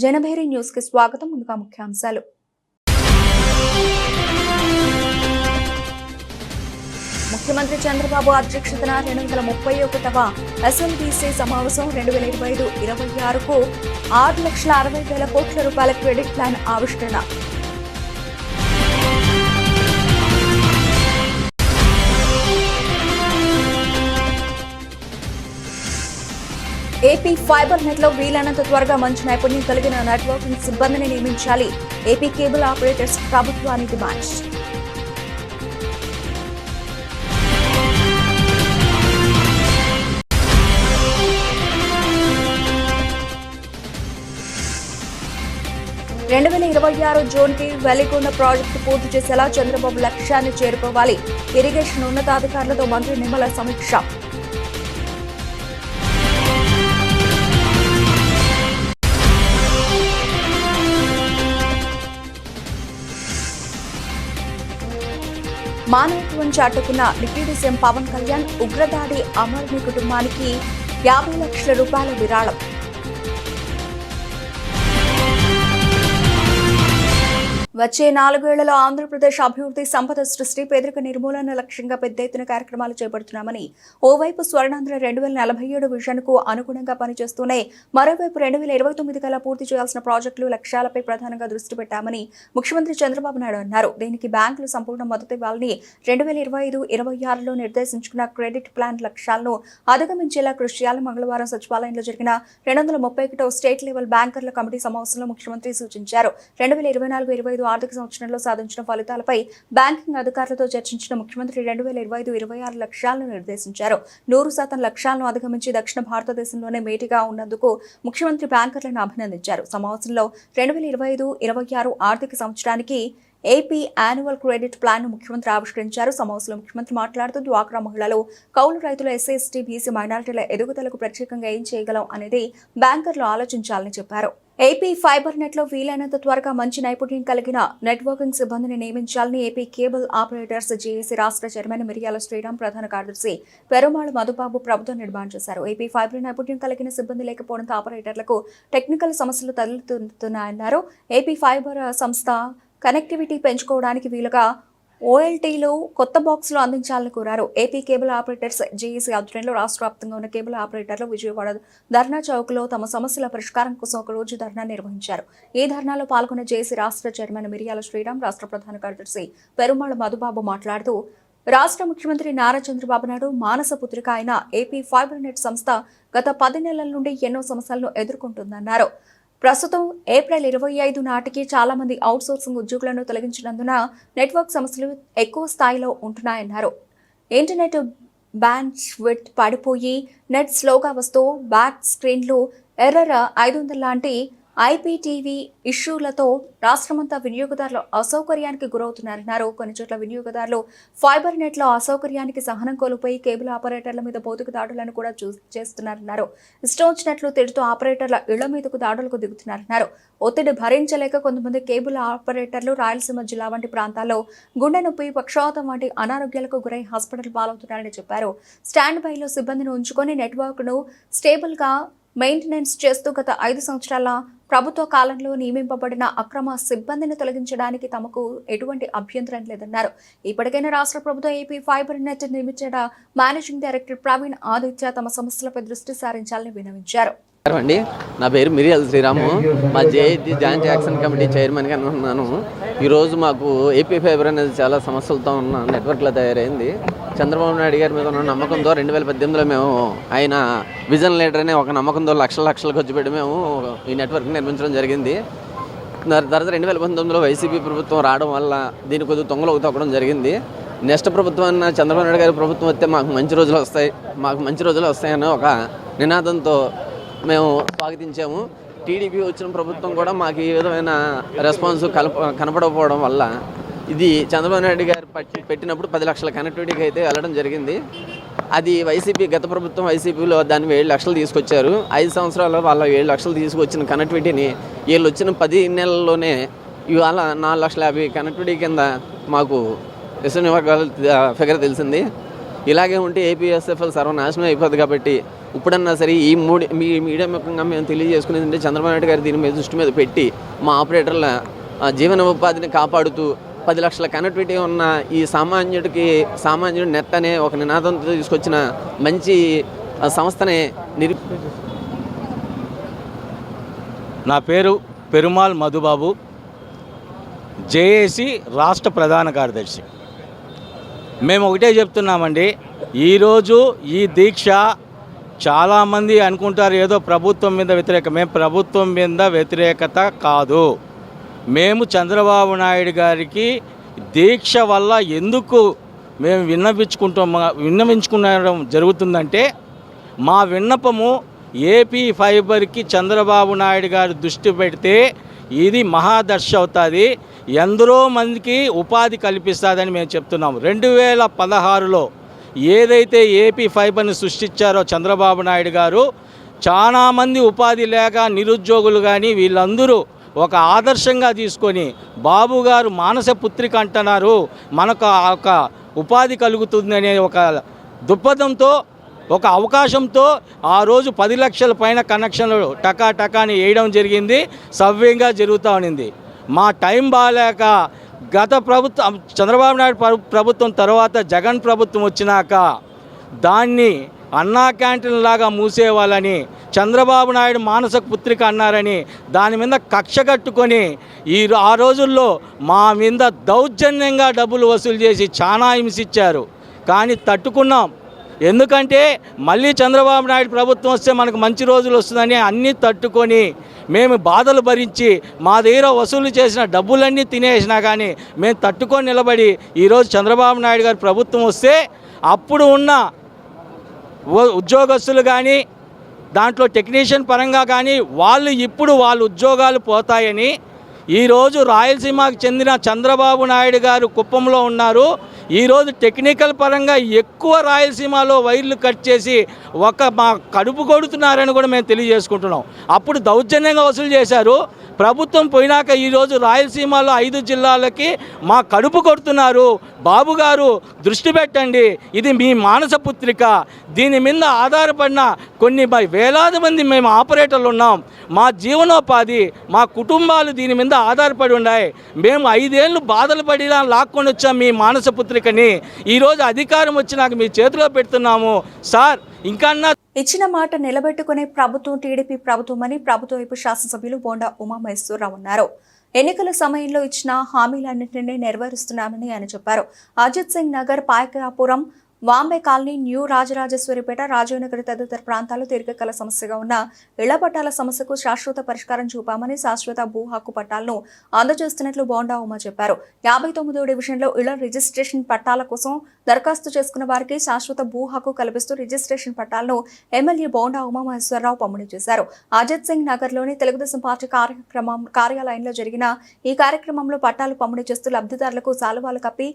Janabheri news కి స్వాగతం. ముందుగా ముఖ్యాంశాలు. ముఖ్యమంత్రి చంద్రబాబు అధ్యక్షతన 231వ ఎస్ఎల్బీసీ సమావేశం 2025-26కు 6,60,000 కోట్ల రూపాయల క్రెడిట్ ప్లాన్ ఆవిష్కరణ. ఏపీ ఫైబర్ నెట్ లో వీలైనంత త్వరగా మంచి నైపుణ్యం కలిగిన నెట్వర్కింగ్ సిబ్బందిని నియమించాలి. ఏపీ కేబుల్ ఆపరేటర్స్ ప్రభుత్వానికి డిమాండ్. జూన్ కి వెలిగొండ ప్రాజెక్టు పూర్తి చేసేలా చంద్రబాబు లక్ష్యాన్ని చేరుకోవాలి. ఇరిగేషన్ ఉన్నతాధికారులతో మంత్రి నిమ్మల సమీక్ష. మానవత్వం చాటుకున్న డిప్యూటీ సీఎం పవన్ కళ్యాణ్ ఉగ్రదాడి అమర్ని కుటుంబానికి 50 లక్షల రూపాయల విరాళం. వచ్చే 4 ఏళ్లలో ఆంధ్రప్రదేశ్ అభివృద్ధి, సంపద సృష్టి, పేదరిక నిర్మూలన లక్ష్యంగా పెద్ద ఎత్తున కార్యక్రమాలు చేపడుతున్నామని, ఓవైపు స్వర్ణాంధ్ర 2047 విజన్ కు అనుగుణంగా పనిచేస్తూనే మరోవైపు 2029 కల్లా పూర్తి చేయాల్సిన ప్రాజెక్టులు, లక్ష్యాలపై ప్రధానంగా దృష్టి పెట్టామని ముఖ్యమంత్రి చంద్రబాబు నాయుడు అన్నారు. దీనికి బ్యాంకులు సంపూర్ణ మద్దతు ఇవ్వాలని 2025-26లో నిర్దేశించుకున్న క్రెడిట్ ప్లాన్ లక్ష్యాలను అధిగమించేలా కృషి చేయాలని మంగళవారం సచివాలయంలో జరిగిన 231వ స్టేట్ లెవెల్ బ్యాంకర్ల కమిటీ సమావేశంలో ముఖ్యమంత్రి సూచించారు. 2024-25 ఆర్థిక సంవత్సరంలో సాధించిన ఫలితాలపై బ్యాంకింగ్ అధికారులతో చర్చించిన ముఖ్యమంత్రి 2025-26 లక్ష్యాలను నిర్దేశించారు. 100% లక్ష్యాలను అధిగమించి దక్షిణ భారతదేశంలోనే మేటిగా ఉన్నందుకు ముఖ్యమంత్రి బ్యాంకర్లను అభినందించారు. సమావేశంలో 2025-26 ఆర్థిక సంవత్సరానికి ఏపీ యాన్యువల్ క్రెడిట్ ప్లాన్ ను ముఖ్యమంత్రి ఆవిష్కరించారు. సమావేశంలో ముఖ్యమంత్రి మాట్లాడుతూ డ్వాక్రా మహిళలు, కౌలు రైతులు, ఎస్సీ, ఎస్టీ, బీసీ, మైనారిటీల ఎదుగుదలకు ప్రత్యేకంగా ఏం చేయగలం అనేది బ్యాంకర్లు ఆలోచించాలని చెప్పారు. ఏపీ ఫైబర్ నెట్ లో వీలైనంత త్వరగా మంచి నైపుణ్యం కలిగిన నెట్వర్కింగ్ సిబ్బందిని నియమించాలని ఏపీ కేబుల్ ఆపరేటర్స్ జేఏసీ రాష్ట్ర చైర్మన్ మిరియాల శ్రీరామ్, ప్రధాన కార్యదర్శి పెరుమాళ్ మధుబాబు ప్రభుత్వం డిమాండ్ చేశారు. ఏపీ ఫైబర్ నైపుణ్యం కలిగిన సిబ్బంది లేకపోవడంతో ఆపరేటర్లకు టెక్నికల్ సమస్యలు తలెత్తుతున్నాయన్నారు. ఏపీ ఫైబర్ సంస్థ కనెక్టివిటీ పెంచుకోవడానికి వీలుగా ఓఎల్టీలో కొత్త బాక్సులు అందించాలని కోరారు. ఏపీ కేబుల్ ఆపరేటర్స్ జేఏసీ ఆధ్వర్యంలో రాష్ట్ర వ్యాప్తంగా ఉన్న కేబుల్ ఆపరేటర్లు విజయవాడ ధర్నా చౌక్లో తమ సమస్యల పరిష్కారం కోసం ఒక రోజు ధర్నా నిర్వహించారు. ఈ ధర్నాలో పాల్గొన్న జేఏసీ రాష్ట్ర చైర్మన్ మిరియాల శ్రీరామ్, రాష్ట్ర ప్రధాన కార్యదర్శి పెరుమాళ్ మధుబాబు మాట్లాడుతూ, రాష్ట్ర ముఖ్యమంత్రి నారా చంద్రబాబు నాయుడు మానస పుత్రిక అయిన ఏపీ ఫైబర్ నెట్ సంస్థ గత 10 నెలల నుండి ఎన్నో సమస్యలను ఎదుర్కొంటుందన్నారు. ప్రస్తుతం ఏప్రిల్ 25 నాటికి చాలా మంది అవుట్ సోర్సింగ్ ఉద్యోగులను తొలగించినందున నెట్వర్క్ సమస్యలు ఎక్కువ స్థాయిలో ఉంటున్నాయన్నారు. ఇంటర్నెట్ బ్యాండ్ విడ్త్ పడిపోయి నెట్ స్లోగా వస్తూ బ్యాక్ స్క్రీన్లు, ఎర్రర్ 500 లాంటి ఐపీటీవీ ఇష్యూలతో రాష్ట్రమంతా వినియోగదారులు అసౌకర్యానికి గురవుతున్నారన్నారు. కొన్ని చోట్ల వినియోగదారులు ఫైబర్ నెట్ లో అసౌకర్యానికి సహనం కోల్పోయి కేబుల్ ఆపరేటర్ల మీద భౌతిక దాడులను కూడా చేస్తున్నారన్నారు. ఇష్టం వచ్చినట్లు తిడుతూ ఆపరేటర్ల ఇళ్ల మీదకు దాడులకు దిగుతున్నారన్నారు. ఒత్తిడి భరించలేక కొంతమంది కేబుల్ ఆపరేటర్లు రాయలసీమ జిల్లా వంటి ప్రాంతాల్లో గుండె నొప్పి, పక్షవాతం వంటి అనారోగ్యాలకు గురై హాస్పిటల్ పాలవుతున్నారని చెప్పారు. స్టాండ్ బైలో సిబ్బందిని ఉంచుకొని నెట్వర్క్ ను స్టేబుల్ గా మెయింటెనెన్స్ చేస్తూ గత 5 సంవత్సరాల ప్రభుత్వ కాలంలో నియమింపబడిన అక్రమ సిబ్బందిని తొలగించడానికి తమకు ఎటువంటి అభ్యంతరం లేదన్నారు. ఇప్పటికైనా రాష్ట్ర ప్రభుత్వం ఏపీ ఫైబర్ నెట్ నిర్మించిన మేనేజింగ్ డైరెక్టర్ ప్రవీణ్ ఆదిత్య తమ సమస్యలపై దృష్టి సారించాలని విన్నవించారు. అండి, నా పేరు మిరియాల శ్రీరాము. మా జేఏసీ జాయింట్ యాక్షన్ కమిటీ చైర్మన్గా ఉన్నాను. ఈరోజు మాకు ఏపీ ఫైబర్ అనేది చాలా సమస్యలతో ఉన్న నెట్వర్క్లో తయారైంది. చంద్రబాబు నాయుడు గారి మీద ఉన్న నమ్మకంతో 2018లో మేము ఆయన విజన్ లీడర్ అనే ఒక నమ్మకంతో లక్షలు ఖర్చు పెట్టి మేము ఈ నెట్వర్క్ నిర్మించడం జరిగింది. తర్వాత 2019లో వైసీపీ ప్రభుత్వం రావడం వల్ల దీని కొద్దిగా తొంగలోకి తొక్కడం జరిగింది. నెక్స్ట్ ప్రభుత్వం చంద్రబాబు నాయుడు గారి ప్రభుత్వం వస్తే మాకు మంచి రోజులు వస్తాయని ఒక నినాదంతో మేము స్వాగతించాము. టీడీపీ వచ్చిన ప్రభుత్వం కూడా మాకు ఈ విధమైన రెస్పాన్స్ కనపడకపోవడం వల్ల ఇది చంద్రబాబు నాయుడు గారు పెట్టినప్పుడు 10 లక్షల కనెక్టివిటీకి అయితే వెళ్ళడం జరిగింది. అది గత ప్రభుత్వం వైసీపీలో దాన్ని 7 లక్షలు తీసుకొచ్చారు. 5 సంవత్సరాల్లో వాళ్ళ 7 లక్షలు తీసుకొచ్చిన కనెక్టివిటీని వీళ్ళు వచ్చిన 10 నెలల్లోనే ఇవాళ 4,50,000 కనెక్టివిటీ కింద మాకు ఎస్ఎన్ ఫిగర్ తెలిసింది. ఇలాగే ఉంటే ఏపీఎస్ఎఫ్ఎల్ సర్వనాశనం అయిపోతుంది. కాబట్టి ఇప్పుడన్నా సరే మీ మీడియా ముఖంగా మేము తెలియజేసుకునేది అంటే చంద్రబాబు నాయుడు గారు దీని మీద దృష్టి మీద పెట్టి మా ఆపరేటర్ల జీవనోపాధిని కాపాడుతూ 10 లక్షల కనెక్టివిటీ ఉన్న ఈ సామాన్యుడు నెట్ అనే ఒక నినాదంతో తీసుకొచ్చిన మంచి సంస్థనే నా పేరు పెరుమాల్ మధుబాబు, జేఏసీ రాష్ట్ర ప్రధాన కార్యదర్శి. మేము ఒకటే చెప్తున్నామండి, ఈరోజు ఈ దీక్ష చాలామంది అనుకుంటారు ఏదో ప్రభుత్వం మీద మేము ప్రభుత్వం మీద వ్యతిరేకత కాదు. మేము చంద్రబాబు నాయుడు గారికి దీక్ష వల్ల ఎందుకు మేము విన్నవించుకునడం జరుగుతుందంటే, మా విన్నపము ఏపీ ఫైబర్కి చంద్రబాబు నాయుడు గారు దృష్టి పెడితే ఇది మహాదర్శ అవుతుంది, ఎందరో మందికి ఉపాధి కల్పిస్తుందని మేము చెప్తున్నాము. 2016లో ఏదైతే ఏపీ ఫైబర్ని సృష్టించారో చంద్రబాబు నాయుడు గారు, చాలామంది ఉపాధి లేక నిరుద్యోగులు కానీ వీళ్ళందరూ ఒక ఆదర్శంగా తీసుకొని బాబు గారు మానస పుత్రిక అంటున్నారు, మనకు ఒక ఉపాధి కలుగుతుందనే ఒక దృక్పథంతో ఒక అవకాశంతో ఆ రోజు 10 లక్షల పైన కనెక్షన్లు టకాని వేయడం జరిగింది. సవ్యంగా జరుగుతూ ఉన్నింది. మా టైం బాగాలేక గత ప్రభుత్వం చంద్రబాబు నాయుడు ప్రభుత్వం తర్వాత జగన్ ప్రభుత్వం వచ్చినాక దాన్ని అన్నా క్యాంటీన్ లాగా మూసేవాళ్ళని, చంద్రబాబు నాయుడు మానస పుత్రిక అన్నారని దాని మీద కక్ష కట్టుకొని ఆ రోజుల్లో మా మీద దౌర్జన్యంగా డబ్బులు వసూలు చేసి చాలా హింసించారు. కానీ తట్టుకున్నాం. ఎందుకంటే మళ్ళీ చంద్రబాబు నాయుడు ప్రభుత్వం వస్తే మనకు మంచి రోజులు వస్తుందని అన్నీ తట్టుకొని మేము బాధలు భరించి మా దగ్గర వసూలు చేసిన డబ్బులన్నీ తినేసినా కానీ మేము తట్టుకొని నిలబడి ఈరోజు చంద్రబాబు నాయుడు గారి ప్రభుత్వం వస్తే అప్పుడు ఉన్న ఉద్యోగస్తులు కానీ దాంట్లో టెక్నీషియన్ పరంగా కానీ వాళ్ళ ఉద్యోగాలు పోతాయని ఈరోజు రాయలసీమకు చెందిన చంద్రబాబు నాయుడు గారు కుప్పంలో ఉన్నారు. ఈరోజు టెక్నికల్ పరంగా ఎక్కువ రాయలసీమలో వైర్లు కట్ చేసి మా కడుపు కొడుతున్నారని కూడా మేము తెలియజేసుకుంటున్నాం. అప్పుడు దౌర్జన్యంగా వసూలు చేశారు. ప్రభుత్వం పోయినాక ఈరోజు రాయలసీమలో 5 జిల్లాలకి మా కడుపు కొడుతున్నారు. బాబు గారు దృష్టి పెట్టండి, ఇది మీ మానస పుత్రిక, దీని మీద ఆధారపడిన కొన్ని వేలాది మంది మేము ఆపరేటర్లు ఉన్నాం. మా జీవనోపాధి, మా కుటుంబాలు దీని మీద ఆధారపడి ఉన్నాయి. మేము 5 ఏళ్ళు బాధలు పడినా లాక్కొని వచ్చాం మీ మానస పుత్రికని. ఈరోజు అధికారం వచ్చినాక మీ చేతిలో పెడుతున్నాము సార్. ఇంకా ఇచ్చిన మాట నిలబెట్టుకునే ప్రభుత్వం టీడీపీ ప్రభుత్వమని ప్రభుత్వ వైపు శాసనసభ్యులు బోండా ఉమామహేశ్వరరావు అన్నారు. ఎన్నికల సమయంలో ఇచ్చిన హామీలన్నింటినీ నెరవేరుస్తున్నామని ఆయన చెప్పారు. అజిత్ సింగ్ నగర్, పాయకరాపురం, వాంబే కాలనీ, న్యూ రాజరాజేశ్వరిపేట, రాజీవ్ నగర్ తదితర ప్రాంతాలు దీర్ఘకాల సమస్యగా ఉన్న ఇళ్ల పట్టాల సమస్యకు శాశ్వత పరిష్కారం చూపామని, శాశ్వత భూ హక్కు పట్టాలను అందజేస్తున్నట్లు బోండా ఉమా చెప్పారు. 59వ డివిజన్లో ఇళ్ల రిజిస్ట్రేషన్ పట్టాల కోసం దరఖాస్తు చేసుకున్న వారికి శాశ్వత భూ హక్కు కల్పిస్తూ రిజిస్ట్రేషన్ పట్టాలను ఎమ్మెల్యే బోండా ఉమామహేశ్వరరావు పంపిణీ చేశారు. అజిత్ సింగ్ నగర్లోని తెలుగుదేశం పార్టీ కార్యాలయంలో జరిగిన ఈ కార్యక్రమంలో పట్టాలు పంపిణీ చేస్తూ లబ్ధిదారులకు శాలువాలు కప్పి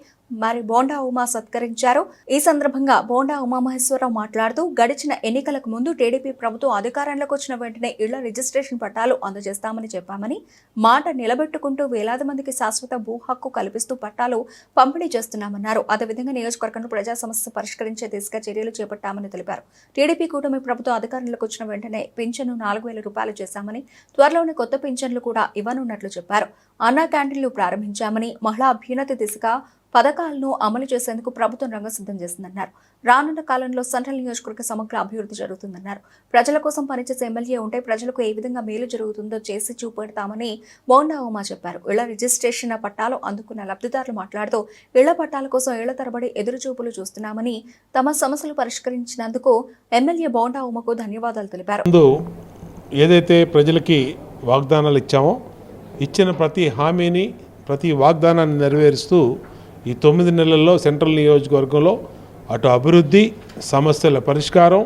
మరి బోండా ఉమా సత్కరించారు. ఈ సందర్భంగా బోండా ఉమామహేశ్వరరావు మాట్లాడుతూ, గడిచిన ఎన్నికలకు ముందు టీడీపీ ప్రభుత్వం అధికారంలోకి వచ్చిన వెంటనే ఇళ్ల రిజిస్ట్రేషన్ పట్టాలు అందజేస్తామని చెప్పామని, మాట నిలబెట్టుకుంటూ వేలాది మందికి శాశ్వత భూ హక్కు కల్పిస్తూ పట్టాలు పంపిణీ చేస్తున్నామన్నారు. అదేవిధంగా నియోజకవర్గంలో ప్రజా సమస్య పరిష్కరించే దిశగా చర్యలు చేపట్టామని తెలిపారు. టీడీపీ కూటమి ప్రభుత్వం అధికారంలోకి వచ్చిన వెంటనే పింఛను 4,000 రూపాయలు చేశామని, త్వరలోనే కొత్త పింఛన్లు కూడా ఇవ్వనున్నట్లు చెప్పారు. అన్నా క్యాంటీన్లు ప్రారంభించామని, మహిళా అభ్యున్నతి దిశగా పథకాలను అమలు చేసేందుకు ప్రభుత్వం రంగం సిద్ధం చేసిందన్నారు. రానున్న కాలంలో సెంట్రల్ నియోజకవర్గ సమగ్ర అభివృద్ధి జరుగుతుందన్నారు. ప్రజల కోసం పనిచేసే ఎమ్మెల్యే ఉంటే ప్రజలకు ఏ విధంగా మేలు జరుగుతుందో చేసి చూపెడతామని బోండా ఉమా చెప్పారు. ఇళ్ల రిజిస్ట్రేషన్ పట్టాలు అందుకున్న లబ్ధిదారులు మాట్లాడుతూ, ఇళ్ల పట్టాల కోసం ఏళ్ల తరబడి ఎదురుచూపులు చూస్తున్నామని, తమ సమస్యలు పరిష్కరించినందుకు ఎమ్మెల్యే బోండా ఉమకు ధన్యవాదాలు తెలిపారు. ఏదైతే ప్రజలకి వాగ్దానాలు ఇచ్చామో, ఇచ్చిన ప్రతి హామీని, ప్రతి వాగ్దానాన్ని నెరవేరుస్తూ ఈ 9 నెలల్లో సెంట్రల్ నియోజకవర్గంలో అటు అభివృద్ధి, సమస్యల పరిష్కారం,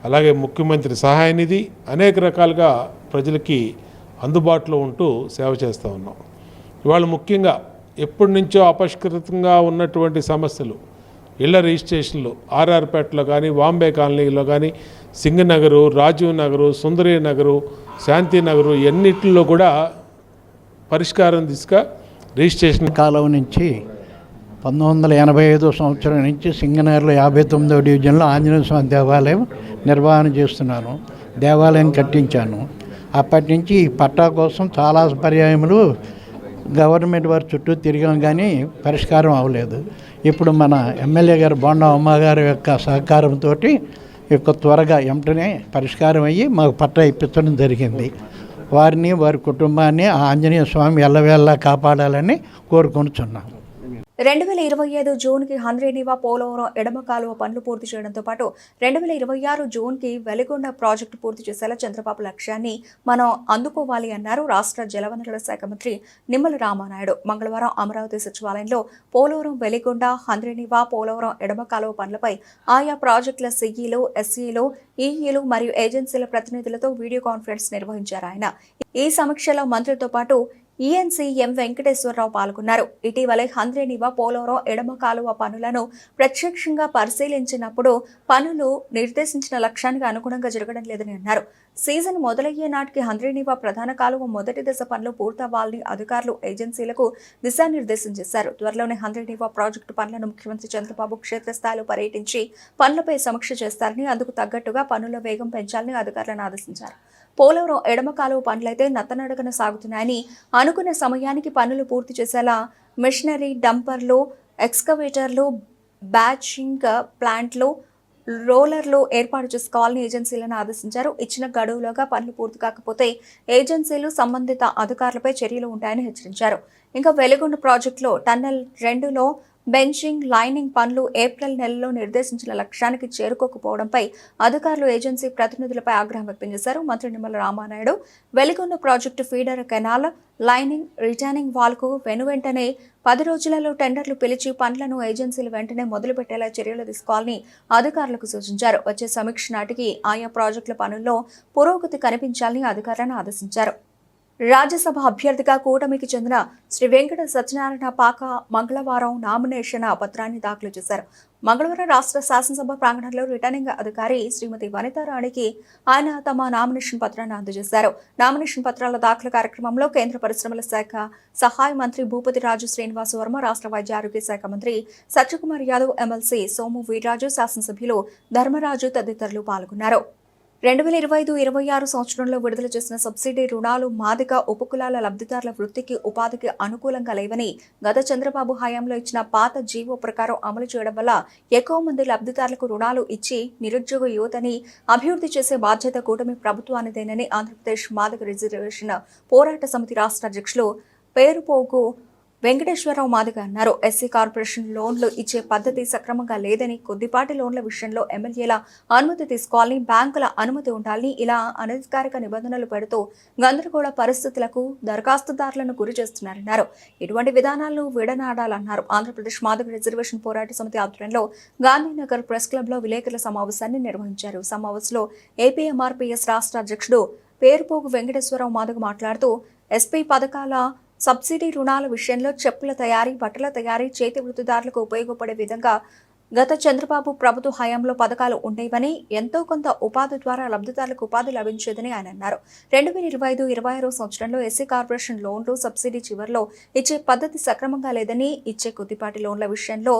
అలాగే ముఖ్యమంత్రి సహాయ నిధి అనేక రకాలుగా ప్రజలకి అందుబాటులో ఉంటూ సేవ చేస్తూ ఉన్నాం. ఇవాళ ముఖ్యంగా ఎప్పటి నుంచో అపరిష్కృతంగా ఉన్నటువంటి సమస్యలు, ఇళ్ల రిజిస్ట్రేషన్లు ఆర్ఆర్పేటలో కానీ, వాంబే కాలనీలో కానీ, సింగనగరు, రాజీవ్ నగరు, సుందరీ నగరు, శాంతి నగరు, ఎన్నిటిలో కూడా పరిష్కారం దిశగా రిజిస్ట్రేషన్ కాలం నుంచి 1985 సంవత్సరం నుంచి సింగనగర్లో 59వ డివిజన్లో ఆంజనేయ స్వామి దేవాలయం నిర్వహణ చేస్తున్నాను. దేవాలయం కట్టించాను. అప్పటి నుంచి ఈ పట్టా కోసం చాలా పర్యాయములు గవర్నమెంట్ వారి చుట్టూ తిరిగాం, కానీ పరిష్కారం అవ్వలేదు. ఇప్పుడు మన ఎమ్మెల్యే గారు బోండా ఉమ్మ గారి యొక్క సహకారంతో త్వరగా వెంటనే పరిష్కారం అయ్యి మాకు పట్టా ఇప్పించడం జరిగింది. వారిని వారి కుటుంబాన్ని ఆ ఆంజనేయ స్వామి ఎల్లవేళలా కాపాడాలని కోరుకొనుచున్నాం. 2025 జూన్కి హంద్రీనివా పోలవరం ఎడమ కాలువ పనులు పూర్తి చేయడంతో పాటు 2026 జూన్కి వెలిగొండ ప్రాజెక్టు పూర్తి చేసేలా చంద్రబాబు లక్ష్యాన్ని మనం అందుకోవాలి అన్నారు రాష్ట్ర జలవనరుల శాఖ మంత్రి నిమ్మల రామానాయుడు. మంగళవారం అమరావతి సచివాలయంలో పోలవరం, వెలిగొండ, హంద్రీనివా పోలవరం ఎడమ కాలువ పనులపై ఆయా ప్రాజెక్టుల సిఈలు, ఎస్ఈలు, ఈఈలు మరియు ఏజెన్సీల ప్రతినిధులతో వీడియో కాన్ఫరెన్స్ నిర్వహించారు ఆయన. ఈ సమీక్షలో మంత్రితో పాటు ఈఎన్సీ ఎం వెంకటేశ్వరరావు పాల్గొన్నారు. ఇటీవలే హంద్రీనివా పోలవరం ఎడమ కాలువ పనులను ప్రత్యక్షంగా పరిశీలించినప్పుడు పనులు నిర్దేశించిన లక్ష్యానికి అనుగుణంగా జరగడం లేదని అన్నారు. సీజన్ మొదలయ్యే నాటికి హంద్రీనివా ప్రధాన కాలువ మొదటి దశ పనులు పూర్తవ్వాలని అధికారులు, ఏజెన్సీలకు దిశానిర్దేశం చేశారు. త్వరలోనే హంద్రీనివా ప్రాజెక్టు పనులను ముఖ్యమంత్రి చంద్రబాబు క్షేత్రస్థాయిలో పర్యటించి పనులపై సమీక్ష చేస్తారని, అందుకు తగ్గట్టుగా పనుల వేగం పెంచాలని అధికారులను ఆదేశించారు. పోలవరం ఎడమ కాలువ పనులైతే నత్తనడకన సాగుతున్నాయని, అనుకున్న సమయానికి పనులు పూర్తి చేసేలా మిషనరీ, డంపర్లు, ఎక్స్కవేటర్లు, బ్యాచింగ్ ప్లాంట్లు, రోలర్లు ఏర్పాటు చేసుకోవాలని ఏజెన్సీలను ఆదేశించారు. ఇచ్చిన గడువులోగా పనులు పూర్తి కాకపోతే ఏజెన్సీలు సంబంధిత అధికారులపై చర్యలు ఉంటాయని హెచ్చరించారు. ఇంకా వెలిగొండ ప్రాజెక్టులో టన్నెల్ 2లో బెంచింగ్, లైనింగ్ పనులు ఏప్రిల్ నెలలో నిర్దేశించిన లక్ష్యానికి చేరుకోకపోవడంపై అధికారులు, ఏజెన్సీ ప్రతినిధులపై ఆగ్రహం వ్యక్తం చేశారు. మంత్రి Nimmala Ramanaidu Veligonda project feeder canal, lining, returning వాల్కు వెనువెంటనే 10 రోజులలో టెండర్లు పిలిచి పనులను ఏజెన్సీలు వెంటనే మొదలుపెట్టేలా చర్యలు తీసుకోవాలని అధికారులకు సూచించారు. వచ్చే సమీక్ష నాటికి ఆయా ప్రాజెక్టుల పనుల్లో పురోగతి కనిపించాలని అధికారులను ఆదేశించారు. రాజ్యసభ అభ్యర్థిగా కూటమికి చెందిన శ్రీ వెంకట సత్యనారాయణ పాక మంగళవారం నామినేషన్ పత్రాన్ని దాఖలు చేశారు. మంగళవారం రాష్ట్ర శాసనసభ ప్రాంగణంలో రిటర్నింగ్ అధికారి శ్రీమతి వనితారాణికి ఆయన తమ నామినేషన్ పత్రాన్ని అందజేశారు. నామినేషన్ పత్రాల దాఖలు కార్యక్రమంలో కేంద్ర పరిశ్రమల శాఖ సహాయ మంత్రి భూపతి రాజు శ్రీనివాస వర్మ, రాష్ట్ర వైద్య ఆరోగ్య శాఖ మంత్రి సత్యకుమార్ యాదవ్, ఎమ్మెల్సీ సోము వీర్రాజు, శాసనసభ్యులు ధర్మరాజు తదితరులు పాల్గొన్నారు. 2025-26 సంవత్సరంలో విడుదల చేసిన సబ్సిడీ రుణాలు మాదిగ ఉపకులాల లబ్ధిదారుల వృత్తికి, ఉపాధికి అనుకూలంగా లేవని, గత చంద్రబాబు హయాంలో ఇచ్చిన పాత జీవో ప్రకారం అమలు చేయడం వల్ల ఎక్కువ మంది లబ్ధిదారులకు రుణాలు ఇచ్చి నిరుద్యోగ యువతని అభివృద్ధి చేసే బాధ్యత కూటమి ప్రభుత్వానిదేనని ఆంధ్రప్రదేశ్ మాదిగ రిజర్వేషన్ పోరాట సమితి రాష్ట్ర అధ్యక్షులు పేరుపోగు వెంకటేశ్వరరావు మాదిగ అన్నారు. ఎస్సీ కార్పొరేషన్ లోన్లు ఇచ్చే పద్ధతి సక్రమంగా లేదని, కొద్దిపాటి లోన్ల విషయంలో ఎమ్మెల్యేల అనుమతి తీసుకోవాలని, బ్యాంకుల అనుమతి ఉండాలని, ఇలా అనధికారిక నిబంధనలు పెడుతూ గందరగోళ పరిస్థితులకు దరఖాస్తుదారులను గురి చేస్తున్నారన్నారు. ఇటువంటి విధానాలను విడనాడాలన్నారు. ఆంధ్రప్రదేశ్ మాదిగ రిజర్వేషన్ పోరాట సమితి ఆధ్వర్యంలో గాంధీనగర్ ప్రెస్ క్లబ్లో విలేకరుల సమావేశాన్ని నిర్వహించారు. సమావేశంలో ఏపీఎంఆర్పీఎస్ రాష్ట్ర అధ్యక్షుడు పేరుపోగు వెంకటేశ్వరరావు మాదిగ మాట్లాడుతూ, ఎస్పీ పథకాల సబ్సిడీ రుణాల విషయంలో చెప్పుల తయారీ, బట్టల తయారీ, చేతి వృత్తిదారులకు ఉపయోగపడే విధంగా గత చంద్రబాబు ప్రభుత్వ హయాంలో పథకాలు ఉండేవని, ఎంతో కొంత ఉపాధి ద్వారా లబ్ధిదారులకు ఉపాధి లభించేదని ఆయన అన్నారు. 2025-26 సంవత్సరంలో ఎస్సీ కార్పొరేషన్ లోన్లు సబ్సిడీ చివరిలో ఇచ్చే పద్ధతి సక్రమంగా లేదని, ఇచ్చే కొద్దిపాటి లోన్ల విషయంలో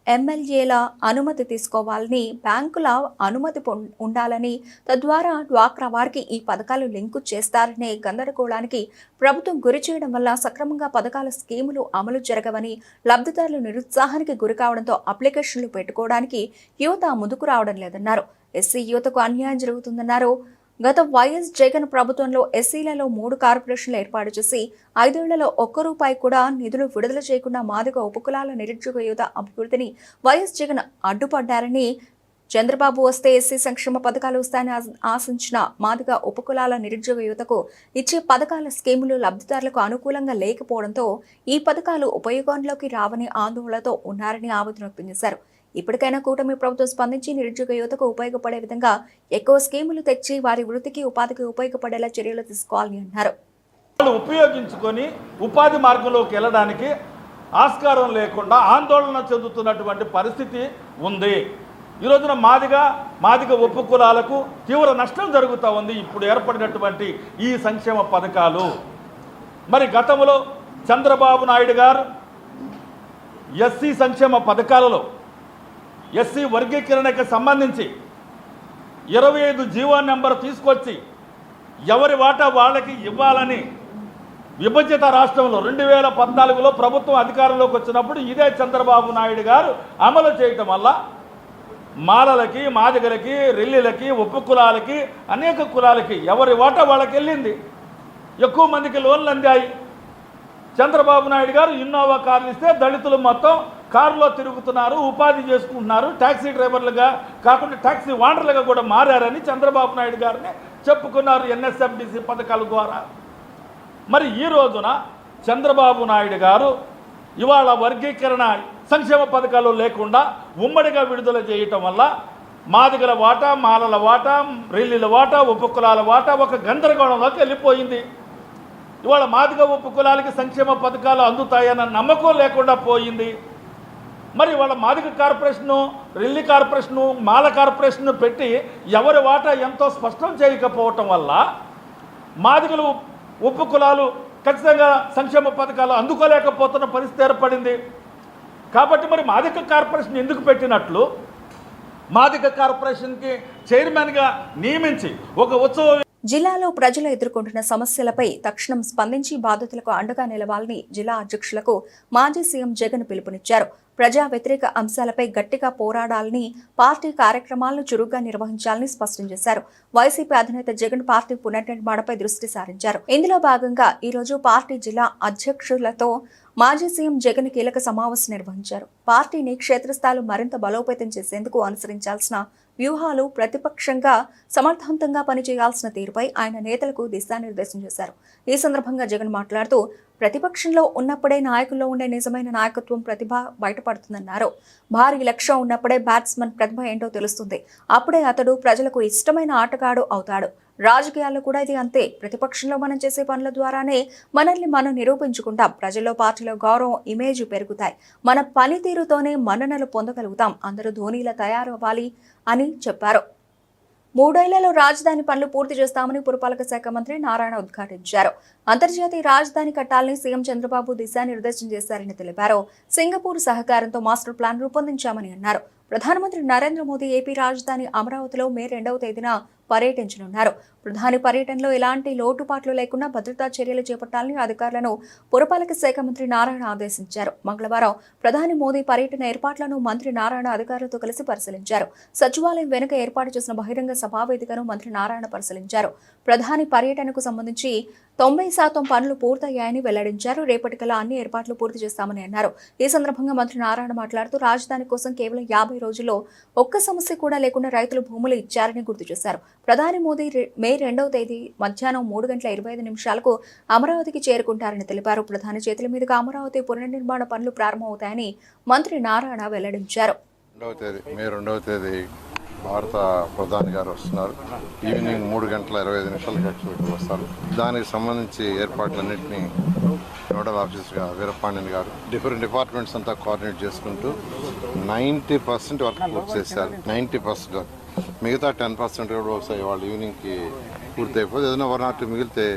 ఎమ్మెల్యేల అనుమతి తీసుకోవాలని, బ్యాంకుల అనుమతి ఉండాలని, తద్వారా డ్వాక్రా వారికి ఈ పథకాలు లింకు చేస్తారనే గందరగోళానికి ప్రభుత్వం గురి చేయడం వల్ల సక్రమంగా పథకాల స్కీములు అమలు జరగవని, లబ్ధిదారులు నిరుత్సాహానికి గురి కావడంతో అప్లికేషన్లు పెట్టుకోవడానికి యువత ముందుకు రావడం లేదన్నారు. ఎస్సీ యువతకు అన్యాయం జరుగుతుందన్నారు. గత వైఎస్ జగన్ ప్రభుత్వంలో ఎస్సీలలో 3 కార్పొరేషన్లు ఏర్పాటు చేసి 5 ఏళ్లలో ₹1 కూడా నిధులు విడుదల చేయకుండా మాదిగ ఉపకులాల నిరుద్యోగ యువత అభివృద్ధిని వైఎస్ జగన్ అడ్డుపడ్డారని, చంద్రబాబు వస్తే ఎస్సీ సంక్షేమ పథకాలు వస్తాయని ఆశించిన మాదిగ ఉపకులాల నిరుద్యోగ యువతకు ఇచ్చే పథకాల స్కీములు లబ్ధిదారులకు అనుకూలంగా లేకపోవడంతో ఈ పథకాలు ఉపయోగంలోకి రావని ఆందోళనతో ఉన్నారని ఆవేదన వ్యక్తం చేశారు. ఇప్పటికైనా కూటమి ప్రభుత్వం స్పందించి నిరుద్యోగ యువతకు ఉపయోగపడే విధంగా ఎక్కువ స్కీములు తెచ్చి వారి వృత్తికి, ఉపాధికి ఉపయోగపడేలా చర్యలు తీసుకోవాలని అన్నారు. ఉపయోగించుకొని ఉపాధి మార్గంలోకి వెళ్ళడానికి ఆస్కారం లేకుండా ఆందోళన చెందుతున్నటువంటి పరిస్థితి ఉంది. ఈ రోజున మాదిగ ఉపకులాలకు తీవ్ర నష్టం జరుగుతూ ఉంది. ఇప్పుడు ఏర్పడినటువంటి ఈ సంక్షేమ పథకాలు మరి గతంలో చంద్రబాబు నాయుడు గారు ఎస్సీ సంక్షేమ పథకాలలో ఎస్సీ వర్గీకరణకు సంబంధించి 25 జీవో నెంబర్ తీసుకొచ్చి ఎవరి వాటా వాళ్ళకి ఇవ్వాలని విభజిత రాష్ట్రంలో 2014లో ప్రభుత్వం అధికారంలోకి వచ్చినప్పుడు ఇదే చంద్రబాబు నాయుడు గారు అమలు చేయటం వల్ల మాలలకి, మాదిగలకి, రెల్లిలకి, ఉప్పు కులాలకి, అనేక కులాలకి ఎవరి వాటా వాళ్ళకి వెళ్ళింది. ఎక్కువ మందికి లోన్లు అందాయి. చంద్రబాబు నాయుడు గారు ఇన్నోవా కార్లు ఇస్తే దళితులు మొత్తం కారులో తిరుగుతున్నారు, ఉపాధి చేసుకుంటున్నారు, ట్యాక్సీ డ్రైవర్లుగా కాకుండా ట్యాక్సీ ఓనర్లుగా కూడా మారారని చంద్రబాబు నాయుడు గారిని చెప్పుకున్నారు ఎన్ఎస్ఎఫ్డిసి పథకాల ద్వారా. మరి ఈ రోజున చంద్రబాబు నాయుడు గారు ఇవాళ వర్గీకరణ సంక్షేమ పథకాలు లేకుండా ఉమ్మడిగా విడుదల చేయటం వల్ల మాదిగల వాటా, మాలల వాటా, రెల్లిల వాటా, ఉప్పు కులాల వాటా ఒక గందరగోళంలోకి వెళ్ళిపోయింది. ఇవాళ మాదిగ ఉప్పు కులాలకి సంక్షేమ పథకాలు అందుతాయన్న నమ్మకం లేకుండా పోయింది. మరి వాళ్ళ మాదిగ కార్పొరేషను, రెల్లి కార్పొరేషను, మాల కార్పొరేషను పెట్టి ఎవరి వాటా ఎంతో స్పష్టం చేయకపోవటం వల్ల మాదిగలు, ఉప్పు కులాలు ఖచ్చితంగా సంక్షేమ పథకాలు అందుకోలేకపోతున్న పరిస్థితి ఏర్పడింది. కాబట్టి మరి మాదిగ కార్పొరేషన్ ఎందుకు పెట్టినట్లు మాదిగ కార్పొరేషన్కి చైర్మన్గా నియమించి ఒక ఉత్సవం జిల్లాలో ప్రజలు ఎదుర్కొంటున్న సమస్యలపై తక్షణం స్పందించి బాధితులకు అండగా నిలవాలని జిల్లా అధ్యక్షులకు మాజీ సీఎం జగన్ పిలుపునిచ్చారు. ప్రజా వ్యతిరేక అంశాలపై గట్టిగా పోరాడాలని, పార్టీ కార్యక్రమాలను చురుగ్గా నిర్వహించాలని స్పష్టం చేశారు. వైసీపీ అధినేత జగన్ పార్టీ పునర్నిర్మాణపై దృష్టి సారించారు. ఇందులో భాగంగా ఈ రోజు పార్టీ జిల్లా అధ్యక్షులతో మాజీ సీఎం జగన్ కీలక సమావేశం నిర్వహించారు. పార్టీని క్షేత్రస్థాయిలో మరింత బలోపేతం చేసేందుకు అనుసరించాల్సిన వ్యూహాలు, ప్రతిపక్షంగా సమర్థవంతంగా పనిచేయాల్సిన తీరుపై ఆయన నేతలకు దిశానిర్దేశం చేశారు. ఈ సందర్భంగా జగన్ మాట్లాడుతూ, ప్రతిపక్షంలో ఉన్నప్పుడే నాయకుల్లో ఉండే నిజమైన నాయకత్వం, ప్రతిభ బయటపడుతుందన్నారు. భారీ లక్ష్యం ఉన్నప్పుడే బ్యాట్స్మెన్ ప్రతిభ ఏంటో తెలుస్తుంది. అప్పుడే అతడు ప్రజలకు ఇష్టమైన ఆటగాడు అవుతాడు. రాజకీయాల్లో కూడా ఇది అంతే. ప్రతిపక్షంలో మనం చేసే పనుల ద్వారానే మనల్ని మనం నిరూపించుకుంటాం. ప్రజల్లో, పార్టీలో గౌరవం, ఇమేజ్ పెరుగుతాయి. మన పనితీరుతోనే మన్ననలు పొందగలుగుతాం. అందరూ ధోనీలా తయారవ్వాలి అని చెప్పారు. 3 ఏళ్లలో రాజధాని పనులు పూర్తి చేస్తామని పురపాలక శాఖ మంత్రి నారాయణ ఉద్ఘాటించారు. అంతర్జాతీయ రాజధాని కట్టాలని సీఎం చంద్రబాబు దిశానిర్దేశం చేశారని తెలిపారు. సింగపూర్ సహకారంతో మాస్టర్ ప్లాన్ రూపొందించామని అన్నారు. ప్రధానమంత్రి నరేంద్ర మోదీ ఏపీ రాజధాని అమరావతిలో మే 2వ తేదీన పర్యటించనున్నారు. ప్రధాని పర్యటనలో ఎలాంటి లోటుపాట్లు లేకుండా భద్రతా చర్యలు చేపట్టాలని అధికారులను పురపాలక శాఖ మంత్రి నారాయణ ఆదేశించారు. మంగళవారం ప్రధాని మోదీ పర్యటన ఏర్పాట్లను మంత్రి నారాయణ అధికారులతో కలిసి పరిశీలించారు. సచివాలయం వెనుక ఏర్పాటు చేసిన బహిరంగ సభావేదికను మంత్రి నారాయణ పరిశీలించారు. ప్రధాని పర్యటనకు సంబంధించి 90% పనులు పూర్తయ్యాయని వెల్లడించారు. రేపటికల్లా అన్ని ఏర్పాట్లు పూర్తి చేస్తామని అన్నారు. ఈ సందర్భంగా మంత్రి నారాయణ మాట్లాడుతూ, రాజధాని కోసం కేవలం 50 రోజుల్లో ఒక్క సమస్య కూడా లేకుండా రైతులు భూములు ఇచ్చారని గుర్తు చేశారు. ప్రధాని మోదీ మే 2వ తేదీ మధ్యాహ్నం 3:25 అమరావతికి చేరుకుంటారని తెలిపారు. ప్రధాని చేతుల మీదుగా అమరావతి పునర్నిర్మాణ పనులు ప్రారంభమవుతాయని మంత్రి నారాయణ వెల్లడించారు. మే 2వ తేదీ భారత ప్రధాని గారు వస్తున్నారు. ఈవినింగ్ 3:25 యాక్చువల్గా వస్తారు. దానికి సంబంధించి ఏర్పాట్లన్నింటినీ నోడల్ ఆఫీసర్గా వీరపాండ్యన్ గారు డిఫరెంట్ డిపార్ట్మెంట్స్ అంతా కోఆర్డినేట్ చేసుకుంటూ 90% వర్క్ పూర్తి చేశారు. 90% వర్క్, మిగతా 10% కూడా వస్తాయి. వాళ్ళు ఈవినింగ్కి పూర్తి అయిపోతుంది. ఏదైనా 1 or 2 మిగిలితే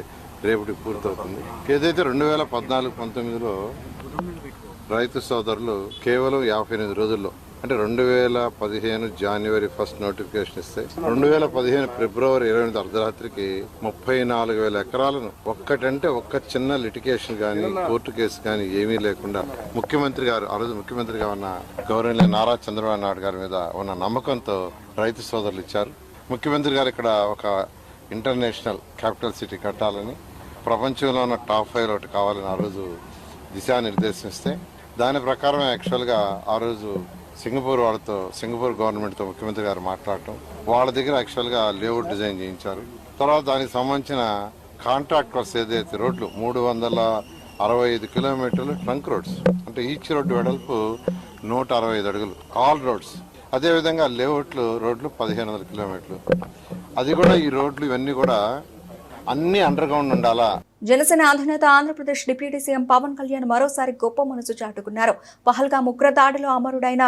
రేపటికి పూర్తవుతుంది. ఏదైతే 2014-19లో రైతు సోదరులు కేవలం 58 రోజుల్లో, అంటే 2015 జనవరి 1 నోటిఫికేషన్ ఇస్తే 2015 ఫిబ్రవరి 28 అర్ధరాత్రికి 34,000 ఎకరాలను ఒక్క చిన్న లిటిగేషన్ కానీ, కోర్టు కేసు కానీ ఏమీ లేకుండా ముఖ్యమంత్రి గారు, ఆ రోజు ముఖ్యమంత్రిగా ఉన్న గౌరవనీయ నారా చంద్రబాబు నాయుడు గారి మీద ఉన్న నమ్మకంతో రైతు సోదరులు ఇచ్చారు. ముఖ్యమంత్రి గారు ఇక్కడ ఒక ఇంటర్నేషనల్ క్యాపిటల్ సిటీ కట్టాలని, ప్రపంచంలో ఉన్న టాప్ 5 ఒకటి కావాలని ఆ రోజు దిశానిర్దేశిస్తే, దాని ప్రకారం యాక్చువల్గా ఆ రోజు సింగపూర్ గవర్నమెంట్తో ముఖ్యమంత్రి గారు మాట్లాడటం, వాళ్ళ దగ్గర యాక్చువల్గా లేఅవుట్ డిజైన్ చేయించారు. తర్వాత దానికి సంబంధించిన కాంట్రాక్ట్ వర్క్స్ ఏదైతే రోడ్లు 365 కిలోమీటర్లు ట్రంక్ రోడ్స్, అంటే ఈచ్ రోడ్డు వెడల్పు 165 అడుగులు ఆల్ రోడ్స్. అదేవిధంగా లేఅవుట్లు రోడ్లు 1500 కిలోమీటర్లు. అది కూడా ఈ రోడ్లు ఇవన్నీ కూడా అన్ని అండర్ గ్రౌండ్ ఉండాలా. జనసేన అధినేత ఆంధ్రప్రదేశ్ డిప్యూటీ సీఎం పవన్ కళ్యాణ్ మరోసారి గొప్ప మనసు చాటుకున్నారు. పహల్గామ్ ఉగ్ర దాడిలో అమరుడైన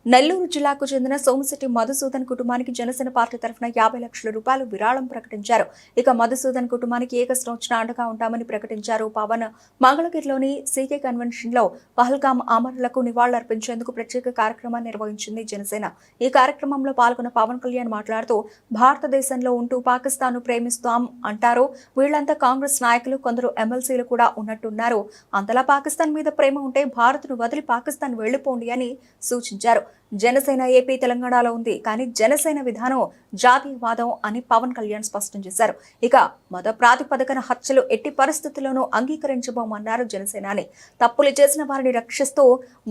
నెల్లూరు జిల్లాకు చెందిన సోమిశెట్టి మధుసూదన్ కుటుంబానికి జనసేన పార్టీ తరఫున 50 లక్షల రూపాయలు విరాళం ప్రకటించారు. ఇక మధుసూదన్ కుటుంబానికి ఏ కష్టం వచ్చినా అండగా ఉంటామని ప్రకటించారు పవన్. మంగళగిరిలోని సీకే కన్వెన్షన్ లో పహల్గాం అమరులకు నివాళులర్పించేందుకు ప్రత్యేక కార్యక్రమాన్ని నిర్వహించింది జనసేన. ఈ కార్యక్రమంలో పాల్గొన్న పవన్ కళ్యాణ్ మాట్లాడుతూ భారతదేశంలో ఉంటూ పాకిస్తాన్ ను ప్రేమిస్తాం అంటారు. వీళ్లంతా కాంగ్రెస్ నాయకులు, కొందరు ఎమ్మెల్సీలు కూడా ఉన్నట్టున్నారు. అంతలా పాకిస్తాన్ మీద ప్రేమ ఉంటే భారత్ ను వదిలి పాకిస్తాన్ వెళ్లిపోండి అని సూచించారు. జనసేన ఏపీ, తెలంగాణలో ఉంది, కానీ జనసేన విధానం జాతీయవాదం అని పవన్ కళ్యాణ్ స్పష్టం చేశారు. ఇక మత ప్రాతిపదికన హత్యలు ఎట్టి పరిస్థితుల్లోనూ అంగీకరించబోమన్నారు జనసేనాని. తప్పులు చేసిన వారిని రక్షిస్తూ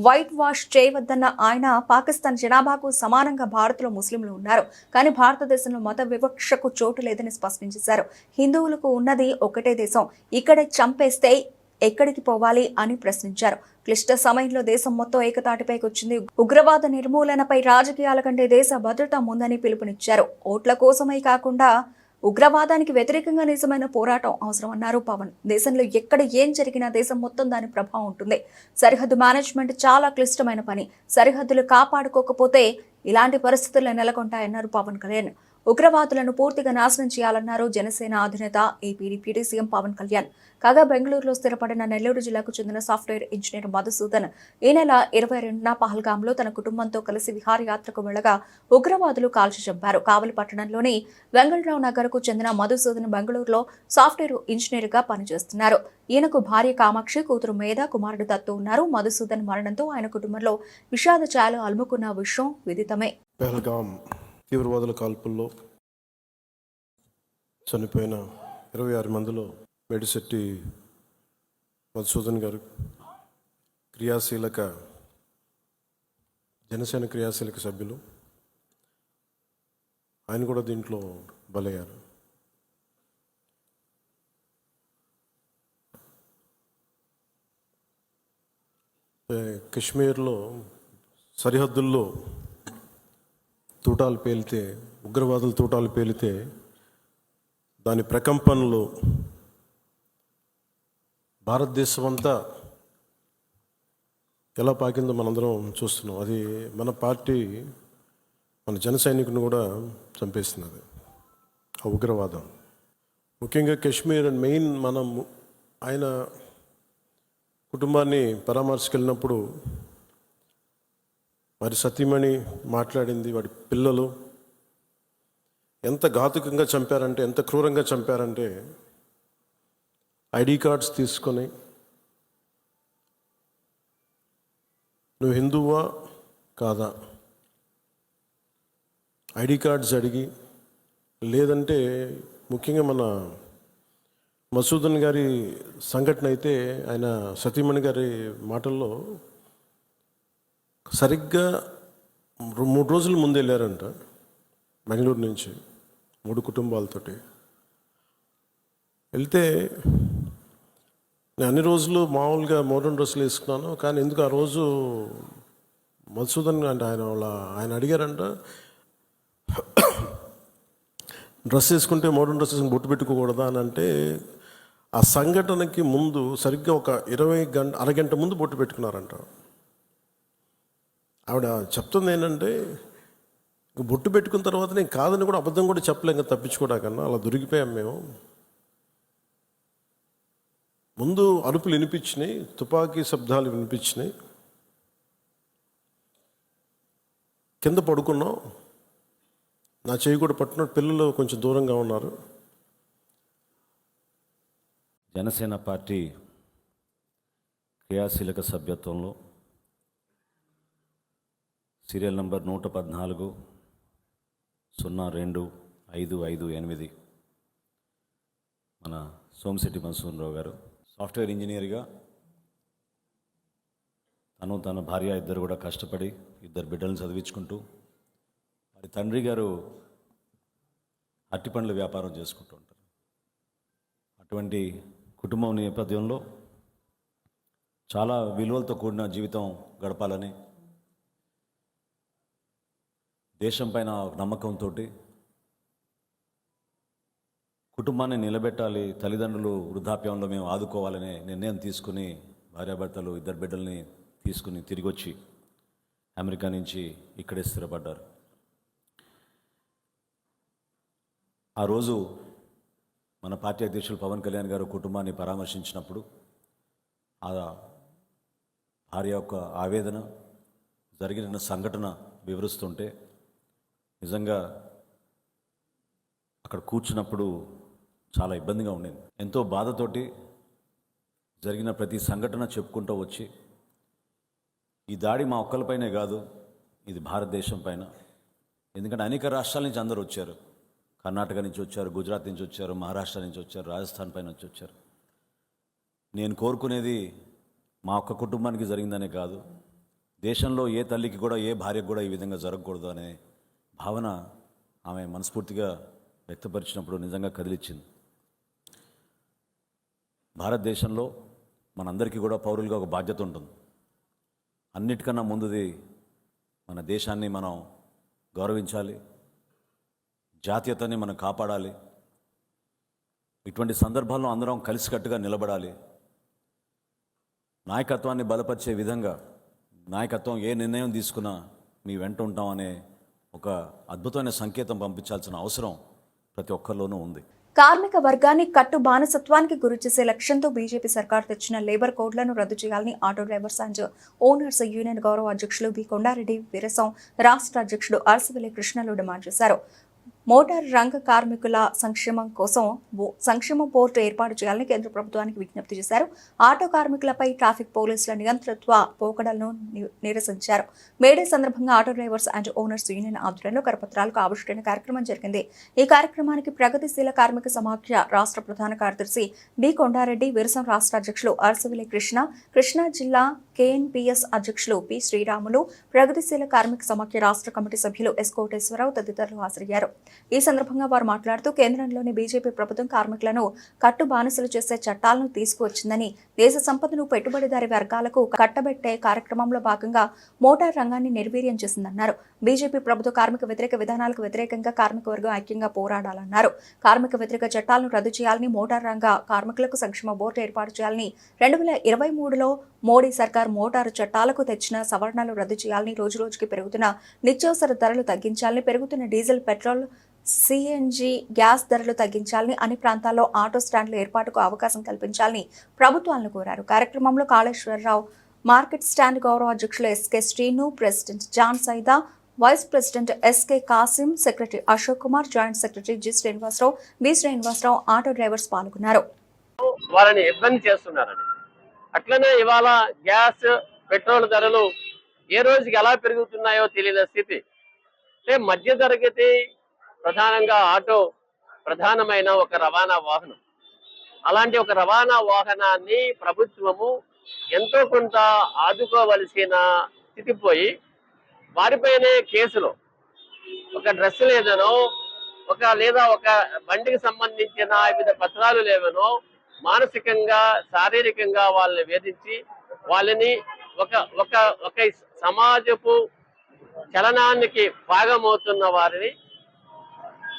వైట్ వాష్ చేయవద్దన్న ఆయన, పాకిస్తాన్ జనాభాకు సమానంగా భారత్లో ముస్లింలు ఉన్నారు, కానీ భారతదేశంలో మత వివక్షకు చోటు లేదని స్పష్టం చేశారు. హిందువులకు ఉన్నది ఒకటే దేశం, ఇక్కడే చంపేస్తే ఎక్కడికి పోవాలి అని ప్రశ్నించారు. క్లిష్ట సమయంలో దేశం మొత్తం ఏకతాటిపైకి వచ్చింది. ఉగ్రవాద నిర్మూలనపై రాజకీయాల కంటే దేశ భద్రత ముందని పిలుపునిచ్చారు. ఓట్ల కోసమే కాకుండా ఉగ్రవాదానికి వ్యతిరేకంగా నిజమైన పోరాటం అవసరమన్నారు పవన్. దేశంలో ఎక్కడ ఏం జరిగినా దేశం మొత్తం దాని ప్రభావం ఉంటుంది. సరిహద్దు మేనేజ్మెంట్ చాలా క్లిష్టమైన పని. సరిహద్దులు కాపాడుకోకపోతే ఇలాంటి పరిస్థితులు నెలకొంటాయన్నారు పవన్ కళ్యాణ్. ఉగ్రవాదులను పూర్తిగా నాశనం చేయాలన్నారు జనసేన అధినేత AP deputy CM Pawan Kalyan. కాగా బెంగళూరులో స్థిరపడిన నెల్లూరు జిల్లాకు చెందిన సాఫ్ట్వేర్ ఇంజనీర్ మధుసూదన్ ఈ నెల 22న పహల్గాంలో తన కుటుంబంతో కలిసి విహారయాత్రకు వెళ్లగా ఉగ్రవాదులు కాల్చి చంపారు. కావలి పట్టణంలోని వెంగళరావు నగర్కు చెందిన మధుసూదన్ బెంగళూరులో సాఫ్ట్వేర్ ఇంజనీర్ గా పనిచేస్తున్నారు. ఈయనకు భార్య కామాక్షి, కూతురు మేధ, కుమారుడు దత్తు ఉన్నారు. మధుసూదన్ మరణంతో ఆయన కుటుంబంలో విషాద ఛాయలు అలుముకున్న విషయం విదితమే. తీవ్రవాదుల కాల్పుల్లో చనిపోయిన 26 మందిలో మేడిశెట్టి మధుసూదన్ గారు జనసేన క్రియాశీలక సభ్యులు. ఆయన కూడా దీంట్లో బలయ్యారు. కశ్మీర్లో సరిహద్దుల్లో తూటాలు పేలితే, ఉగ్రవాదులు తూటాలు పేలితే దాని ప్రకంపనలు భారతదేశం అంతా ఎలా పాకిందో మనందరం చూస్తున్నాం. అది మన పార్టీ, మన జన సైనికుని కూడా చంపేస్తున్నది ఆ ఉగ్రవాదం. ముఖ్యంగా కశ్మీర్ అండ్ మెయిన్ మనం ఆయన కుటుంబాన్ని పరామర్శకెళ్ళినప్పుడు వారి సతీమణి మాట్లాడింది, వాడి పిల్లలు ఎంత ఘాతుకంగా చంపారంటే, ఎంత క్రూరంగా చంపారంటే, ఐడి కార్డ్స్ తీసుకొని నువ్వు హిందువా కాదా ఐడి కార్డ్స్ అడిగి, లేదంటే ముఖ్యంగా మన మసూదన్ గారి సంఘటన అయితే ఆయన సతీమణి గారి మాటల్లో సరిగ్గా 3 రోజుల ముందు వెళ్ళారంట బెంగళూరు నుంచి 3 కుటుంబాలతోటి వెళ్తే, నేను అన్ని రోజులు మామూలుగా మోడర్న్ డ్రెస్సులు వేసుకున్నాను, కానీ ఎందుకు ఆ రోజు మధుసూదన్ అంటే ఆయన అడిగారంట, డ్రెస్ వేసుకుంటే మోడర్న్ డ్రెస్ వేసుకుని బొట్టు పెట్టుకోకూడదా అని. అంటే ఆ సంఘటనకి ముందు సరిగ్గా ఒక అరగంట ముందు బొట్టు పెట్టుకున్నారంట. ఆవిడ చెప్తుంది ఏంటంటే, బొట్టు పెట్టుకున్న తర్వాత నేను కాదని కూడా అబద్ధం కూడా చెప్పలేం కదా, తప్పించుకోవడాకన్నా అలా దొరికిపోయాం మేము. ముందు అరుపులు వినిపించినాయి, తుపాకీ శబ్దాలు వినిపించినాయి, కింద పడుకున్నాం, నా చేయి కూడా పట్టుకున్నాడు, పిల్లలు కొంచెం దూరంగా ఉన్నారు. జనసేన పార్టీ క్రియాశీలక సభ్యత్వంలో సీరియల్ నంబర్ 114-02-558 మన సోమిశెట్టి మధుసూదన్ రావు గారు సాఫ్ట్వేర్ ఇంజనీర్గా తన భార్య ఇద్దరు కూడా కష్టపడి 2 బిడ్డలను చదివించుకుంటూ, వారి తండ్రి గారు అరటిపండ్ల వ్యాపారం చేసుకుంటూ ఉంటారు. అటువంటి కుటుంబం నేపథ్యంలో చాలా విలువలతో కూడిన జీవితం గడపాలని, దేశం పైన నమ్మకంతో కుటుంబాన్ని నిలబెట్టాలి, తల్లిదండ్రులు వృద్ధాప్యంలో మేము ఆదుకోవాలనే నిర్ణయం తీసుకుని భార్యాభర్తలు 2 బిడ్డల్ని తీసుకుని తిరిగి వచ్చి అమెరికా నుంచి ఇక్కడే స్థిరపడ్డారు. ఆ రోజు మన పార్టీ అధ్యక్షులు పవన్ కళ్యాణ్ గారు కుటుంబాన్ని పరామర్శించినప్పుడు ఆ భార్య యొక్క ఆవేదన, జరిగిన సంఘటన వివరిస్తుంటే నిజంగా అక్కడ కూర్చున్నప్పుడు చాలా ఇబ్బందిగా ఉండేది. ఎంతో బాధతోటి జరిగిన ప్రతి సంఘటన చెప్పుకుంటూ వచ్చి, ఈ దాడి మా ఒక్కరిపైనే కాదు, ఇది భారతదేశం పైన. ఎందుకంటే అనేక రాష్ట్రాల నుంచి అందరూ వచ్చారు. కర్ణాటక నుంచి వచ్చారు, గుజరాత్ నుంచి వచ్చారు, మహారాష్ట్ర నుంచి వచ్చారు, రాజస్థాన్ పైన నుంచి వచ్చారు. నేను కోరుకునేది మా ఒక్క కుటుంబానికి జరిగిందనే కాదు, దేశంలో ఏ తల్లికి కూడా, ఏ భార్యకు కూడా ఈ విధంగా జరగకూడదు అనే భావన ఆమె మనస్ఫూర్తిగా వ్యక్తపరిచినప్పుడు నిజంగా కదిలిచ్చింది. భారతదేశంలో మనందరికీ కూడా పౌరులుగా ఒక బాధ్యత ఉంటుంది. అన్నిటికన్నా ముందుది మన దేశాన్ని మనం గౌరవించాలి, జాతీయతని మనం కాపాడాలి. ఇటువంటి సందర్భాల్లో అందరం కలిసికట్టుగా నిలబడాలి. నాయకత్వాన్ని బలపరిచే విధంగా, నాయకత్వం ఏ నిర్ణయం తీసుకున్నా మీ వెంట ఉంటాం అనే ఒక అద్భుతమైన సంకేతం పంపించాల్సిన అవసరం ప్రతి ఒక్కరిలోనూ ఉంది. కార్మిక వర్గాన్ని కట్టు బానిసత్వానికి గురి చేసే లక్ష్యంతో బీజేపీ సర్కార్ తెచ్చిన లేబర్ కోడ్లను రద్దు చేయాలని auto drivers and owners union గౌరవ అధ్యక్షులు బి కొండారెడ్డి వీరసం, రాష్ట్ర అధ్యక్షుడు అరసవెల్లి కృష్ణలు డిమాండ్ చేశారు. మోటార్ రంగ కార్మికుల సంక్షేమం కోసం సంక్షేమ బోర్డు ఏర్పాటు చేయాలని కేంద్ర ప్రభుత్వానికి విజ్ఞప్తి చేశారు. ఆటో కార్మికులపై ట్రాఫిక్ పోలీసుల నియంతృత్వ పోకడలను నిరసించారు. మేడే సందర్భంగా auto drivers and owners union ఆధ్వర్యంలో కరపత్రాలకు ఆవిష్కరణ కార్యక్రమం జరిగింది. ఈ కార్యక్రమానికి ప్రగతిశీల కార్మిక సమాఖ్య రాష్ట్ర ప్రధాన కార్యదర్శి బి కొండారెడ్డి, వీరసం రాష్ట్ర అధ్యక్షులు అరసవెల్లి కృష్ణా జిల్లా కేఎన్పిఎస్ అధ్యక్షులు పి శ్రీరాములు, ప్రగతిశీల కార్మిక సమాఖ్య రాష్ట్ర కమిటీ సభ్యులు ఎస్ కోటేశ్వరరావు తదితరులు హాజరయ్యారు. ఈ సందర్భంగా వారు మాట్లాడుతూ కేంద్రంలోని బీజేపీ ప్రభుత్వం కార్మికులను కట్టు బానిసలు చేసే చట్టాలను తీసుకువచ్చిందని, దేశ సంపదను పెట్టుబడిదారి వర్గాలకు కట్టబెట్టే కార్యక్రమంలో భాగంగా మోటార్ రంగాన్ని నిర్వీర్యం చేసిందన్నారు. బీజేపీ ప్రభుత్వ కార్మిక వ్యతిరేక విధానాలకు వ్యతిరేకంగా కార్మిక వర్గం ఐక్యంగా పోరాడాలన్నారు. కార్మిక వ్యతిరేక చట్టాలను రద్దు చేయాలని, మోటార్ రంగ కార్మికులకు సంక్షేమ బోర్డు ఏర్పాటు చేయాలని, 2023లో మోడీ సర్కార్ మోటారు చట్టాలకు తెచ్చిన సవరణలు రద్దు చేయాలని, రోజురోజుకి పెరుగుతున్న నిత్యావసర ధరలు తగ్గించాలని, పెరుగుతున్న డీజిల్, పెట్రోల్, సిఎన్జి గ్యాస్ ధరలు తగ్గించాలని, అన్ని ప్రాంతాల్లో ఆటో స్టాండ్ల ఏర్పాటుకు అవకాశం కల్పించాలని ప్రభుత్వాలను కోరారు. కార్యక్రమంలో కాళేశ్వరరావు, మార్కెట్ స్టాండ్ గౌరవ అధ్యక్షులు SK Srinu, president John Saida, vice president SK Kasim, secretary Ashok Kumar, joint secretary G Srinivasarao, B Srinivasarao, auto drivers పాల్గొన్నారు. వాళ్ళని ఇబ్బంది చేస్తున్నారని, అట్లనే ఇవాళ గ్యాస్, పెట్రోల్ ధరలు ఏ రోజుకి ఎలా పెరుగుతున్నాయో తెలియని స్థితి. అంటే మధ్య తరగతి ప్రధానంగా ఆటో ప్రధానమైన ఒక రవాణా వాహనం. అలాంటి ఒక రవాణా వాహనాన్ని ప్రభుత్వము ఎంతో కొంత ఆదుకోవలసిన స్థితి పోయి, వారిపైనే కేసులు, ఒక డ్రెస్ లేదనో, లేదా ఒక బండికి సంబంధించిన వివిధ పత్రాలు లేవనో మానసికంగా, శారీరకంగా వాళ్ళని వేధించి, వాళ్ళని ఒక సమాజపు చలనానికి భాగమవుతున్న వారిని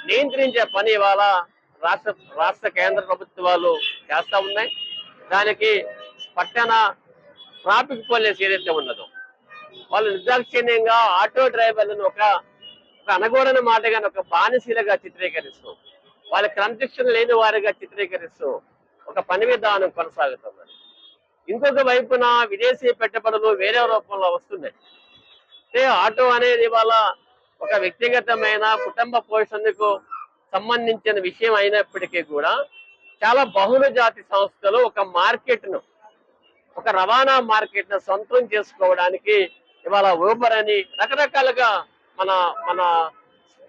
నియంత్రించే పని ఇవాళ రాష్ట్ర కేంద్ర ప్రభుత్వాలు చేస్తా ఉన్నాయి. దానికి పట్టణ ట్రాఫిక్ పోలీస్ ఏదైతే ఉన్నదో వాళ్ళు నిర్దాక్షిణ్యంగా ఆటో డ్రైవర్లను ఒక అనగూడని మాటగానే ఒక బానిసీలుగా చిత్రీకరిస్తూ, వాళ్ళ క్రమశిక్షణ లేని వారిగా చిత్రీకరిస్తూ ఒక పని విధానం కొనసాగుతున్నది. ఇంకొక వైపున విదేశీ పెట్టుబడులు వేరే రూపంలో వస్తున్నాయి. అంటే ఆటో అనేది ఇవాళ ఒక వ్యక్తిగతమైన కుటుంబ పోషణకు సంబంధించిన విషయం అయినప్పటికీ కూడా చాలా బహుళ జాతి సంస్థలు ఒక మార్కెట్ను, ఒక రవాణా మార్కెట్ను సొంతం చేసుకోవడానికి ఇవాళ ఊబర్ అని రకరకాలుగా మన మన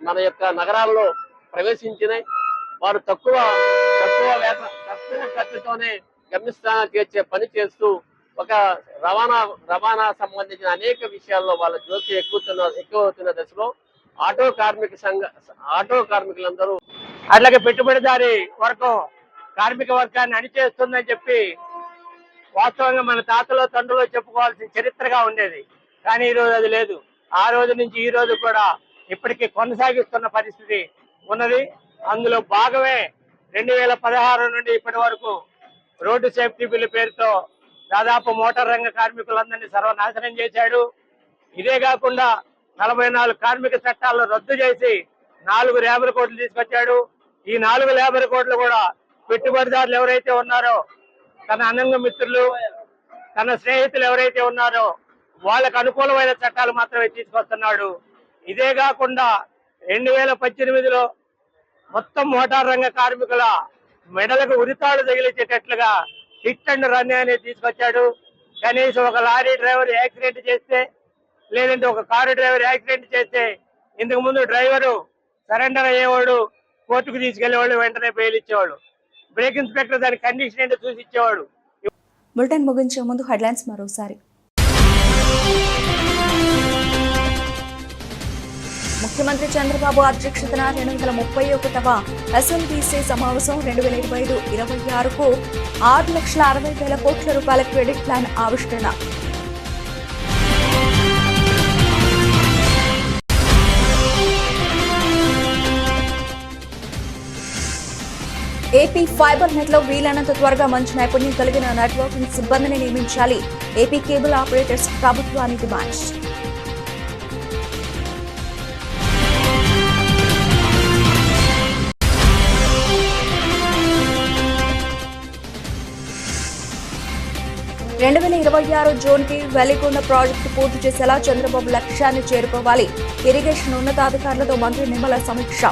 మన యొక్క నగరాల్లో ప్రవేశించినాయి. వారు తక్కువ ఖర్చుతోనే గమ్యస్థానానికి చేర్చే పని చేస్తూ ఒక రవాణా సంబంధించిన అనేక విషయాల్లో వాళ్ళ జోక్యం ఎక్కువ అవుతున్న దశలో ఆటో కార్మికులందరూ అట్లాగే పెట్టుబడిదారి వర్గం కార్మిక వర్గాన్ని అణిచేస్తుందని చెప్పి వాస్తవంగా మన తాతలో తండ్రులో చెప్పుకోవాల్సిన చరిత్రగా ఉండేది. కానీ ఈ రోజు అది లేదు. ఆ రోజు నుంచి ఈ రోజు కూడా ఇప్పటికీ కొనసాగిస్తున్న పరిస్థితి ఉన్నది. అందులో భాగమే 2016 నుండి ఇప్పటి వరకు రోడ్డు సేఫ్టీ బిల్లు పేరుతో దాదాపు మోటార్ రంగ కార్మికులందరినీ సర్వనాశనం చేశాడు. ఇదే కాకుండా 44 కార్మిక చట్టాలను రద్దు చేసి 4 లేబర్ కోడ్లు తీసుకొచ్చాడు. ఈ 4 లేబర్ కోడ్లు కూడా పెట్టుబడిదారులు ఎవరైతే ఉన్నారో, తన అనంగ మిత్రులు, తన స్నేహితులు ఎవరైతే ఉన్నారో వాళ్ళకు అనుకూలమైన చట్టాలు మాత్రమే తీసుకొస్తున్నాడు. ఇదే కాకుండా 2018లో మొత్తం మోటార్ రంగ కార్మికుల మెడలకు ఉరితాడు తగిలించేటట్లుగా హిట్ అండ్ రన్ అనేది తీసుకొచ్చాడు. కనీసం ఒక లారీ డ్రైవర్ యాక్సిడెంట్ చేస్తే, లేదంటే ఒక కారు డ్రైవర్ యాక్సిడెంట్ చేస్తే ఇంతకు ముందు డ్రైవరు సరెండర్ అయ్యేవాడు, కోర్టుకు తీసుకెళ్లేవాళ్ళు, వెంటనే బెయిల్ ఇచ్చేవాడు. బ్రేక్ ఇన్స్పెక్టర్ దాని కండిషన్ ఏంటో చూసి ఇచ్చేవాడు. బులెటిన్ ముగించే ముందు హెడ్లైన్స్ మరోసారి. ముఖ్యమంత్రి చంద్రబాబు అధ్యక్షతన 231వ ఎస్ఎల్బీసీ సమావేశం 2025-26కు 6,60,000 కోట్ల రూపాయల క్రెడిట్ ప్లాన్ ఆవిష్కరణ. ఏపీ ఫైబర్ నెట్ లో వీలైనంత త్వరగా మంచి నైపుణ్యం కలిగిన నెట్వర్కింగ్ సిబ్బందిని నియమించాలి. ఏపీ కేబుల్ ఆపరేటర్స్ ప్రభుత్వాన్ని డిమాండ్. జూన్ కి వెలిగొండ ప్రాజెక్టు పూర్తి చేసేలా చంద్రబాబు లక్ష్యాన్ని చేరుకోవాలి. ఇరిగేషన్ ఉన్నతాధికారులతో మంత్రి నిమ్మల సమీక్ష.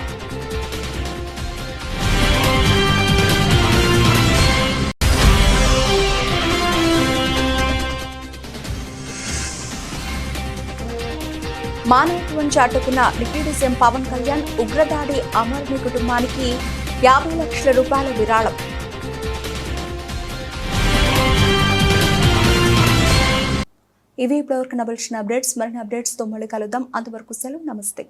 మానవత్వం చాటుకున్న డిప్యూటీ సీఎం పవన్ కళ్యాణ్ ఉగ్రదాడి అమర్ని కుటుంబానికి 50 లక్షల రూపాయల విరాళం. ఇవి ఇప్పటివరకు నవలసిన అప్డేట్స్. మరిన్ని అప్డేట్స్తో మళ్ళీ కలుద్దాం. అంతవరకు సెలవు. నమస్తే.